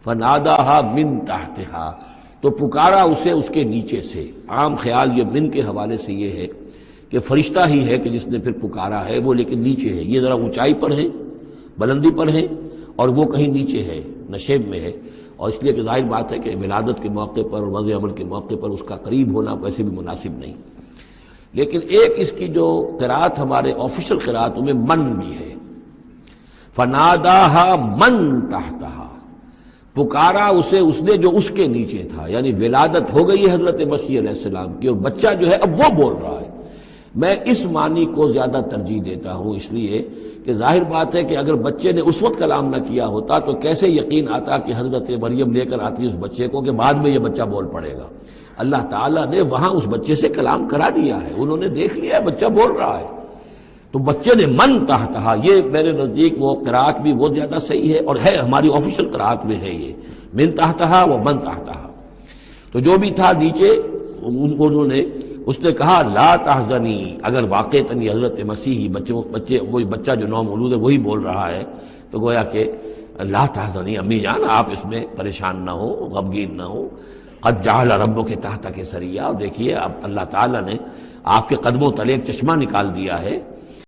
فناداہا من تحتہا، تو پکارا اسے اس کے نیچے سے۔ عام خیال یہ من کے حوالے سے یہ ہے کہ فرشتہ ہی ہے کہ جس نے پھر پکارا ہے وہ، لیکن نیچے ہے، یہ ذرا اونچائی پر ہے، بلندی پر ہے، اور وہ کہیں نیچے ہے، نشیب میں ہے، اور اس لیے کہ ظاہر بات ہے کہ ولادت کے موقع پر اور وضع عمل کے موقع پر اس کا قریب ہونا ویسے بھی مناسب نہیں۔ لیکن ایک اس کی جو قرات ہمارے آفیشل قراتوں میں من بھی ہے، فناداہا من تحتہا، پکارا اسے اس نے جو اس کے نیچے تھا، یعنی ولادت ہو گئی ہے حضرت مسیح علیہ السلام کی، اور بچہ جو ہے اب وہ بول رہا ہے۔ میں اس معنی کو زیادہ ترجیح دیتا ہوں، اس لیے کہ ظاہر بات ہے کہ اگر بچے نے اس وقت کلام نہ کیا ہوتا تو کیسے یقین آتا کہ حضرت مریم لے کر آتی اس بچے کو کہ بعد میں یہ بچہ بول پڑے گا۔ اللہ تعالیٰ نے وہاں اس بچے سے کلام کرا دیا ہے، انہوں نے دیکھ لیا ہے بچہ بول رہا ہے، تو بچے نے من تحتہا، یہ میرے نزدیک وہ قرات بھی وہ زیادہ صحیح ہے، اور ہے ہماری آفیشل قرات میں ہے یہ من تحتہا و من تحتہا۔ تو جو بھی تھا نیچے، انہوں نے اس نے کہا لا تحزنی، اگر واقعتاً یہ حضرت مسیحی بچے وہی بچہ جو نو مولود ہے وہی بول رہا ہے، تو گویا کہ لا تحزنی، امی جان آپ اس میں پریشان نہ ہو، غمگین نہ ہو، قد جعل ربک تحتک سریا، اور دیکھیے اب اللہ تعالیٰ نے آپ کے قدموں تلے ایک چشمہ نکال دیا ہے،